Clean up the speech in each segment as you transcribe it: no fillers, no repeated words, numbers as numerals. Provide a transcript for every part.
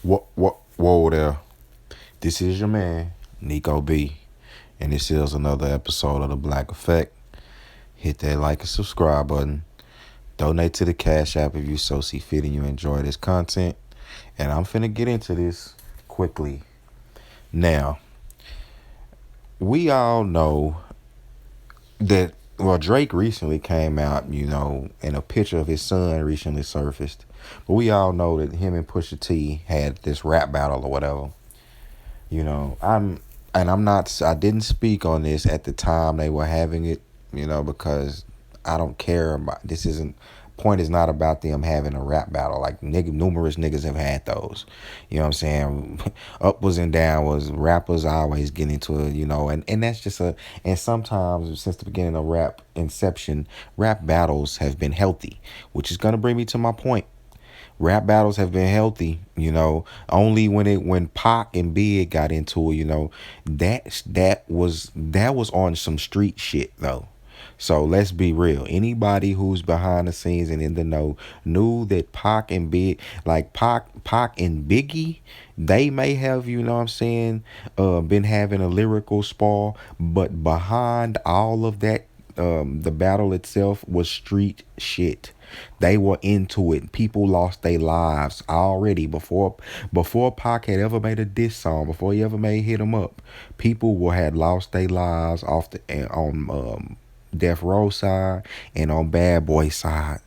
Whoa there. This is your man, Nico B. And this is another episode of The Black Effect. Hit that like and subscribe button. Donate to the Cash app if you so see fit and you enjoy this content. And I'm finna get into this quickly. Now, we all know that, well, Drake recently came out, and a picture of his son recently surfaced. But we all know that him and Pusha T had this rap battle or whatever. I'm not, I didn't speak on this at the time they were having it, because I don't care about, this isn't, point is not about them having a rap battle. Like, numerous niggas have had those. You know what I'm saying? Up was and down was, rappers always get into it, and that's just and sometimes since the beginning of rap inception, rap battles have been healthy, which is going to bring me to my point. Rap battles have been healthy, only when Pac and Big got into it, that was on some street shit though. So let's be real. Anybody who's behind the scenes and in the know knew that Pac and Big, like Pac and Biggie, they may have, what I'm saying, been having a lyrical spar, but behind all of that, the battle itself was street shit. They were into it. People lost their lives already before Pac had ever made a diss song. Before he ever made Hit 'Em Up, people had lost their lives off the on Death Row side and on Bad Boy side.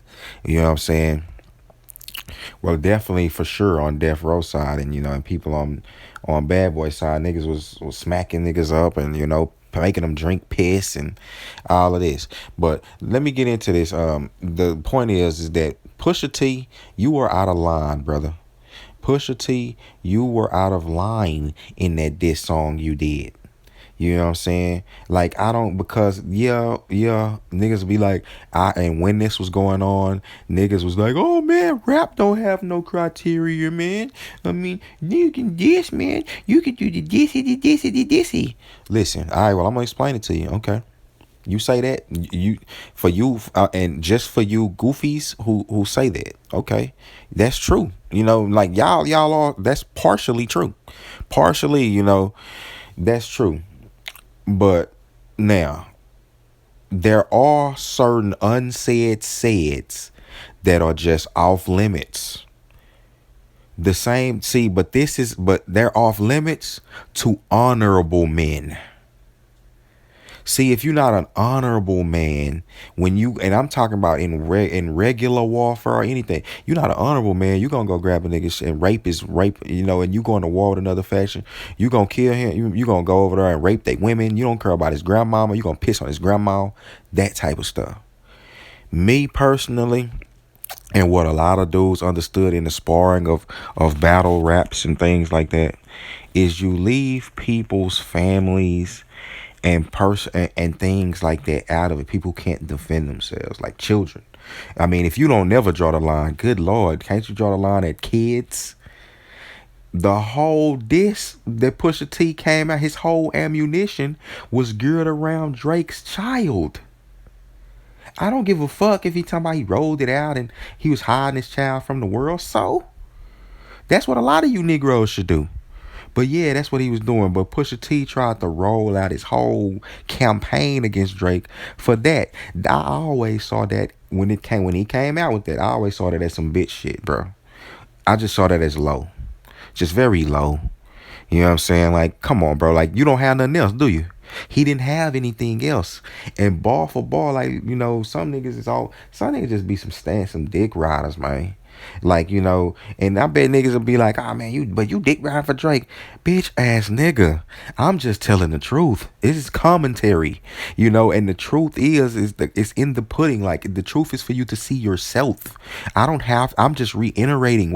You know what I'm saying? Well, definitely for sure on Death Row side, and people on Bad Boy side, niggas was smacking niggas up, and making them drink piss and all of this. But let me get into this. The point is that Pusha T, you were out of line, brother. Pusha T, you were out of line in that diss song you did. You know what I'm saying? Like, I don't, because niggas be like, and when this was going on, niggas was like, oh man, rap don't have no criteria, man. I mean, you can diss, man. You can do the dissy, the dissy, the dissy. Listen, all right, well, I'm gonna explain it to you, okay? You say that, and just for you goofies who say that, okay, that's true. Like y'all are, that's partially true. Partially, that's true. But now, there are certain unsaid saids that are just off limits. The same, see, but they're off limits to honorable men. See, if you're not an honorable man, and I'm talking about in regular warfare or anything, you're not an honorable man. You're gonna go grab a nigga and rape, and you going to war with another faction. You gonna kill him. You gonna go over there and rape their women. You don't care about his grandmama. You gonna piss on his grandma. That type of stuff. Me personally, and what a lot of dudes understood in the sparring of battle raps and things like that, is you leave people's families and things like that out of it. People can't defend themselves, like children. I mean, if you don't never draw the line, good lord, can't you draw the line at kids? The whole diss that Pusha T came out, his whole ammunition was geared around Drake's child. I don't give a fuck if he talking about he rolled it out and he was hiding his child from the world. So that's what a lot of you Negroes should do. But yeah, that's what he was doing. But Pusha T tried to roll out his whole campaign against Drake for that. I always saw that when he came out with that. I always saw that as some bitch shit, bro. I just saw that as low, just very low. You know what I'm saying? Like, come on, bro. Like, you don't have nothing else, do you? He didn't have anything else. And ball for ball, like, some niggas just be some dick riders, man. Like, and I bet niggas will be like, ah, man, you dick riding for Drake. Bitch ass nigga. I'm just telling the truth. It is commentary, and the truth it's in the pudding. Like, the truth is for you to see yourself. I'm just reiterating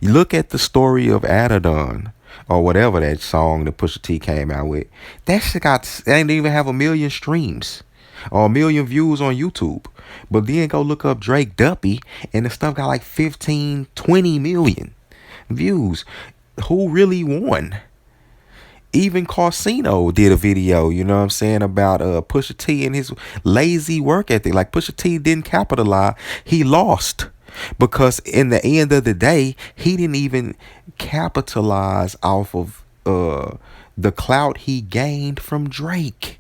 look at the story of Adidon, or whatever that song that Pusha T came out with. That shit ain't even have 1 million streams or 1 million views on YouTube. But then go look up Drake Duppy and the stuff got like 15, 20 million views. Who really won? Even Carsino did a video, you know what I'm saying, about Pusha T and his lazy work ethic. Like, Pusha T didn't capitalize. He lost. because in the end of the day, he didn't even capitalize off of the clout he gained from Drake.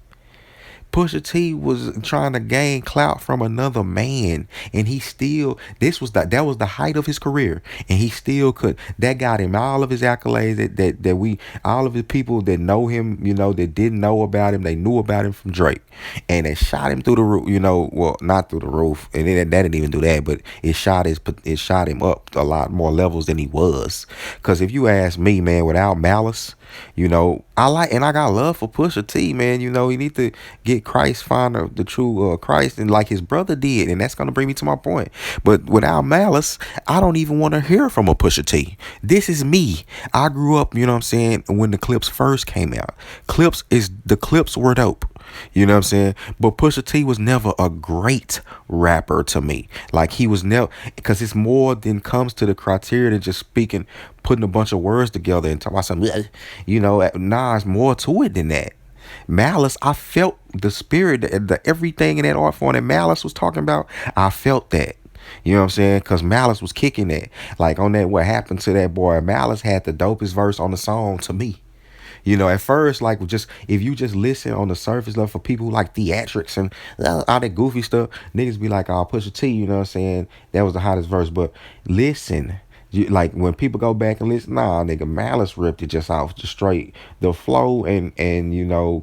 Pusha T was trying to gain clout from another man, and he still that was the height of his career, and he still could. That got him all of his accolades that we all of the people that know him, that didn't know about him, they knew about him from Drake, and it shot him through the roof. Well, not through the roof, and that didn't even do that, but it shot him up a lot more levels than he was. Because if you ask me, man, without malice. I got love for Pusha T, man. He need to get Christ, find the true Christ, and like his brother did, and that's gonna bring me to my point. But without malice, I don't even want to hear from a Pusha T. This is me. I grew up, you know what I'm saying, when the clips first came out. The clips were dope. You know what I'm saying? But Pusha T was never a great rapper to me. Like he was never, because it's more than comes to the criteria than just speaking, putting a bunch of words together and talking about something. Nah, it's more to it than that. Malice, I felt the spirit, the everything in that art form that Malice was talking about. I felt that. You know what I'm saying? Because Malice was kicking that. Like on that, what happened to that boy? Malice had the dopest verse on the song to me. At first, like just if you just listen on the surface level for people who like theatrics and all that goofy stuff, niggas be like, "Oh, Pusha T," you know what I'm saying? That was the hottest verse. But listen, like when people go back and listen, nah, nigga, Malice ripped it just off, just straight. The flow and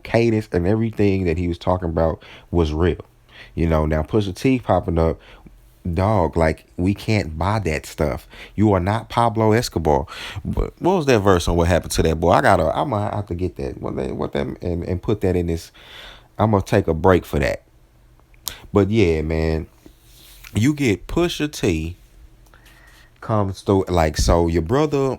cadence and everything that he was talking about was real. Now Pusha T popping up, dog, like we can't buy that stuff. You are not Pablo Escobar. But what was that verse on what happened to that boy? I'm gonna have to get that and put that in this. I'm gonna take a break for that. But yeah, man, you get Pusha T comes through, like, so your brother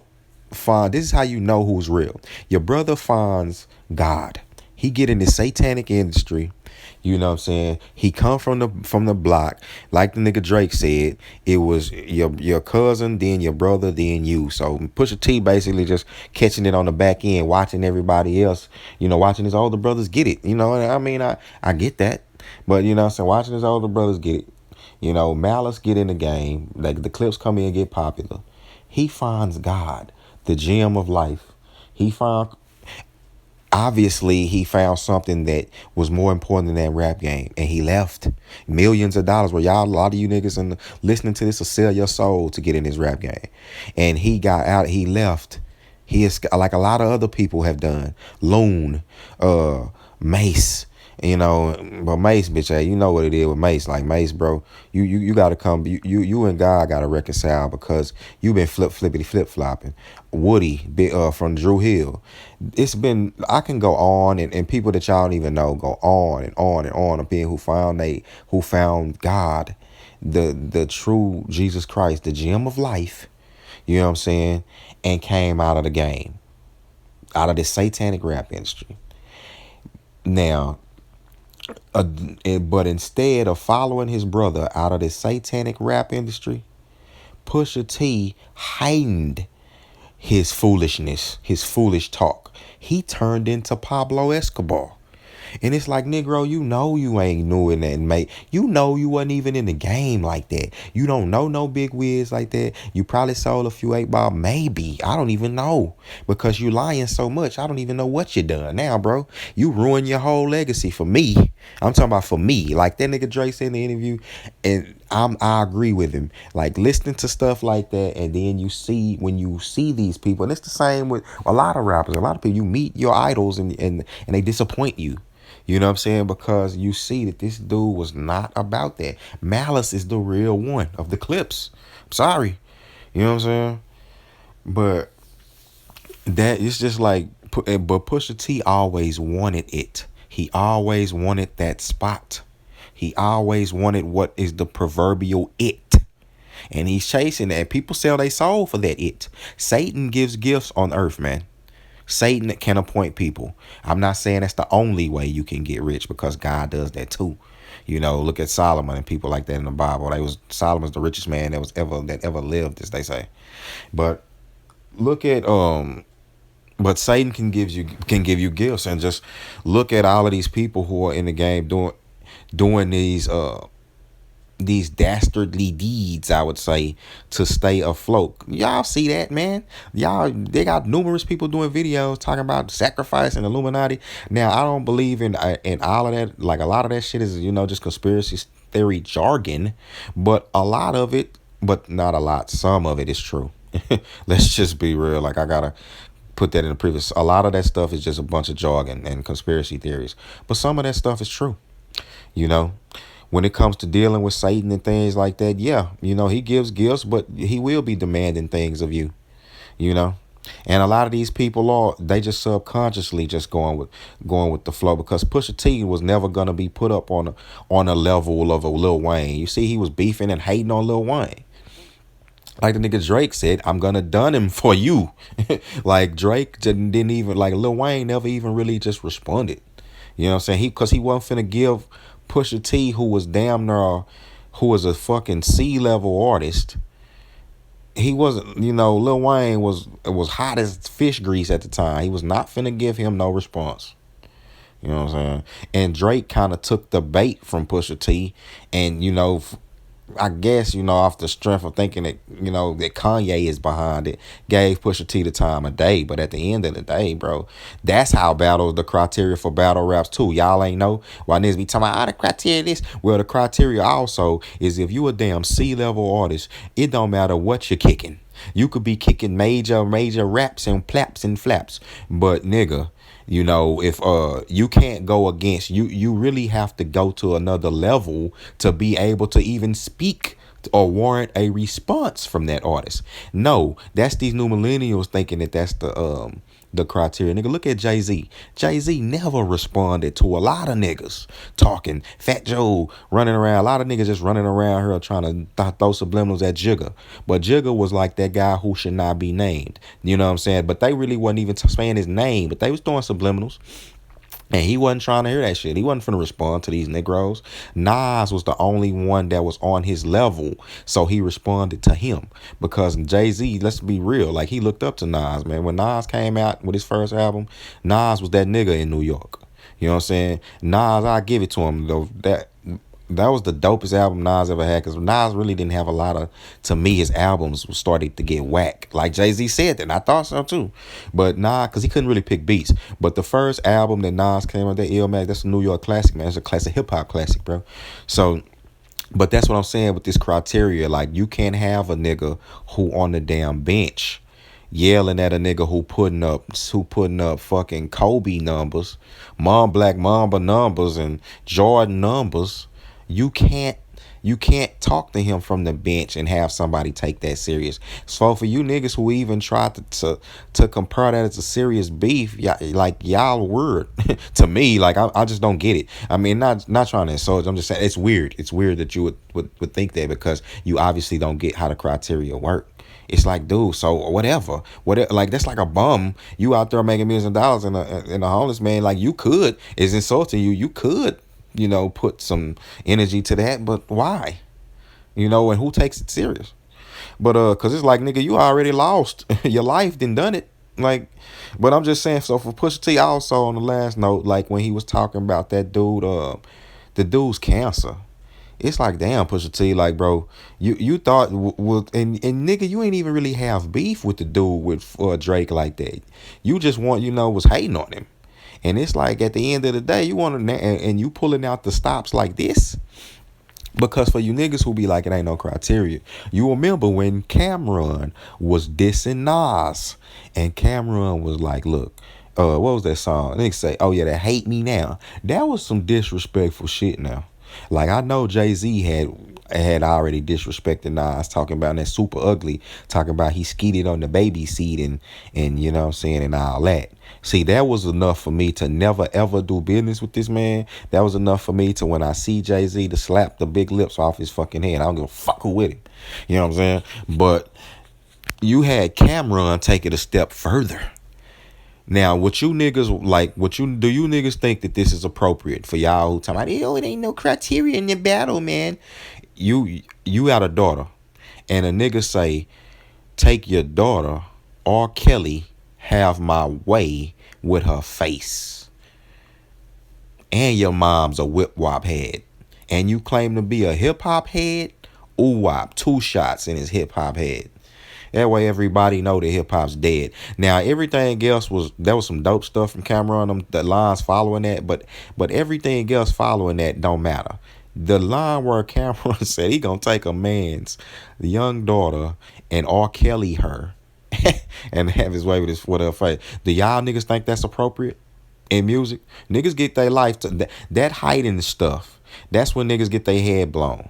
find, this is how you know who's real. Your brother finds God. He get in the satanic industry. You know what I'm saying? He come from the block. Like the nigga Drake said, it was your cousin, then your brother, then you. So Pusha T basically just catching it on the back end, watching everybody else, watching his older brothers get it. I mean, I get that. But what I'm saying, watching his older brothers get it. Malice get in the game. Like the clips come in and get popular. He finds God, the gem of life. He found Obviously he found something that was more important than that rap game, and he left millions of dollars. Where y'all, a lot of you niggas and listening to this will sell your soul to get in this rap game, and he got out. He left. He is like a lot of other people have done. Loon, Mace. But Mace, bitch, hey, you know what it is with Mace. Like Mace, bro, you gotta come. You and God gotta reconcile because you been flippity flip flopping. Woody, from Drew Hill. It's been, I can go on and people that y'all don't even know go on and on and on of being who found God, the true Jesus Christ, the gem of life. You know what I'm saying? And came out of the game, out of this satanic rap industry. Now, but instead of following his brother out of this satanic rap industry, Pusha T heightened his foolishness, his foolish talk. He turned into Pablo Escobar. And it's like, Negro, you ain't doing that, mate. You wasn't even in the game like that. You don't know no big wigs like that. You probably sold a few 8-ball, maybe. I don't even know. Because you lying so much, I don't even know what you done. Now, bro, you ruined your whole legacy for me. I'm talking about for me. Like that nigga Drake said in the interview, and I agree with him. Like listening to stuff like that, and then when you see these people, and it's the same with a lot of rappers, a lot of people, you meet your idols and they disappoint you. You know what I'm saying? Because you see that this dude was not about that. Malice is the real one of the clips. I'm sorry. You know what I'm saying? But that it's just like, but Pusha T always wanted it. He always wanted that spot. He always wanted what is the proverbial it. And he's chasing that. People sell their soul for that it. Satan gives gifts on earth, man. Satan can appoint people. I'm not saying that's the only way you can get rich, because God does that too. Look at Solomon and people like that in the Bible. Solomon's the richest man that ever lived, as they say. But look at but Satan can give you gifts, and just look at all of these people who are in the game doing these dastardly deeds, I would say, to stay afloat. Y'all see that, man? Y'all, they got numerous people doing videos talking about sacrifice and Illuminati. Now, I don't believe in all of that. Like, a lot of that shit is, just conspiracy theory jargon, but a lot of it, but not a lot, some of it is true. Let's just be real. Like, I gotta put that in the previous. A lot of that stuff is just a bunch of jargon and conspiracy theories, but some of that stuff is true. You know, when it comes to dealing with Satan and things like that, yeah, he gives gifts, but he will be demanding things of you, you know. And a lot of these people they just subconsciously just going with the flow, because Pusha T was never gonna be put up on a level of a Lil Wayne. You see, he was beefing and hating on Lil Wayne. Like the nigga Drake said, I'm gonna done him for you. Like Drake didn't even, like Lil Wayne never even really just responded. You know what I'm saying? Because he wasn't finna give Pusha T, who was damn near, who was a fucking C-level artist. He wasn't, Lil Wayne was hot as fish grease at the time. He was not finna give him no response. You know what I'm saying? And Drake kind of took the bait from Pusha T, and I guess, off the strength of thinking that, that Kanye is behind it, gave Pusha T the time of day. But at the end of the day, bro, that's how the criteria for battle raps too. Y'all ain't know why niggas be talking about the criteria this. Well, the criteria also is, if you a damn C-level artist, it don't matter what you're kicking. You could be kicking major raps and plaps and flaps, but nigga, if you can't go against, you really have to go to another level to be able to even speak or warrant a response from that artist. No, that's these new millennials thinking that that's the criteria. Nigga, look at Jay-Z. Jay-Z never responded to a lot of niggas talking. Fat Joe running around. A lot of niggas just running around here trying to throw subliminals at Jigga. But Jigga was like that guy who should not be named. You know what I'm saying? But they really wasn't even saying his name, but they was throwing subliminals. And he wasn't trying to hear that shit. He wasn't finna respond to these Negroes. Nas was the only one that was on his level, so he responded to him. Because Jay-Z, let's be real, like, he looked up to Nas, man. When Nas came out with his first album, Nas was that nigga in New York. You know what I'm saying? Nas, I give it to him, though. That was the dopest album Nas ever had, because Nas really didn't have a lot of, to me, his albums started to get whack. Like Jay-Z said that, and I thought so too. But Nas, because he couldn't really pick beats. But the first album that Nas came out, that Illmatic, that's a New York classic, man. It's a classic hip-hop classic, bro. So, but that's what I'm saying with this criteria. Like, you can't have a nigga who on the damn bench yelling at a nigga who putting up fucking Kobe numbers, Black Mamba numbers, and Jordan numbers. You can't talk to him from the bench and have somebody take that serious. So for you niggas who even try to compare that as a serious beef, y'all weird to me. Like, I just don't get it. I mean, not trying to insult. I'm just saying it's weird. It's weird that you would think that, because you obviously don't get how the criteria work. It's like, dude, so whatever, like, that's like a bum. You out there making millions of dollars, and a homeless man, like, you could, is insulting you. You could, put some energy to that, but why? And who takes it serious? But cause it's like, nigga, you already lost your life, then done it. Like, but I'm just saying. So for Pusha T, also on the last note, like when he was talking about that dude, the dude's cancer. It's like, damn, Pusha T, like, bro, you thought, and nigga, you ain't even really have beef with the dude with Drake like that. You just was hating on him. And it's like, at the end of the day, you want to, and you pulling out the stops like this. Because for you niggas who be like, it ain't no criteria, you remember when Cameron was dissing Nas, and Cameron was like, look, what was that song? Niggas say, oh yeah, that Hate Me Now. That was some disrespectful shit now. Like, I know Jay-Z had already disrespected Nas, talking about that super ugly, talking about he skeeted on the baby seat and you know what I'm saying, and all that. See, that was enough for me to never ever do business with this man. That was enough for me to, when I see Jay-Z, to slap the big lips off his fucking head. I don't give a fuck who with him. You know what I'm saying? But you had Cameron take it a step further. Now, do you niggas think that this is appropriate for y'all who talking about, oh, it ain't no criteria in your battle, man? You got a daughter, and a nigga say, take your daughter, R. Kelly, have my way with her face, and your mom's a whip wop head, and you claim to be a hip hop head, ooh wop, 2 shots in his hip hop head. That way everybody know that hip hop's dead. Now everything else there was some dope stuff from Cameron, the lines following that, but everything else following that don't matter. The line where Cameron said he gonna take a man's young daughter and R. Kelly her and have his way with her face. Do y'all niggas think that's appropriate in music? Niggas get their life to that hiding stuff. That's when niggas get their head blown.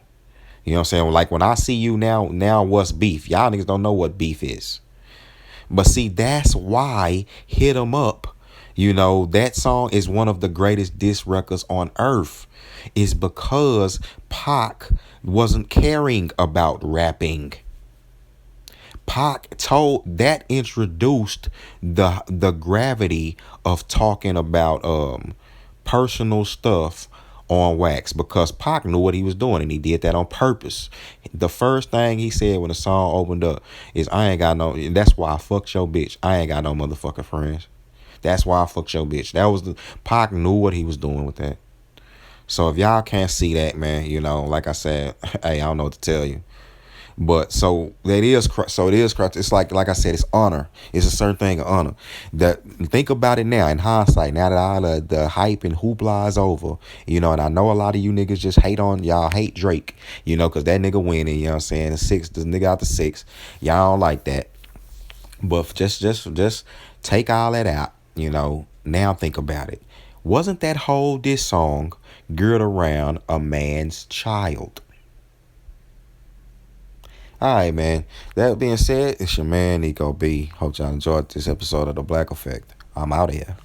You know what I'm saying? Like when I see you now what's beef? Y'all niggas don't know what beef is. But see, that's why Hit 'Em Up, that song is one of the greatest diss records on earth. Is because Pac wasn't caring about rapping. Pac introduced the gravity of talking about personal stuff on wax, because Pac knew what he was doing and he did that on purpose. The first thing he said when the song opened up is, I ain't got no, that's why I fucked your bitch. I ain't got no motherfucking friends. That's why I fucked your bitch. Pac knew what he was doing with that. So if y'all can't see that, man, like I said, hey, I don't know what to tell you. But it is. It's like I said, it's honor. It's a certain thing of honor. That think about it now in hindsight. Now that all the hype and hoopla is over, and I know a lot of you niggas just hate Drake, because that nigga winning. You know what I'm saying? The nigga out the 6. Y'all don't like that. But just take all that out. Now think about it. Wasn't that whole diss song geared around a man's child? All right, man. That being said, it's your man, Nico B. Hope y'all enjoyed this episode of The Black Effect. I'm out of here.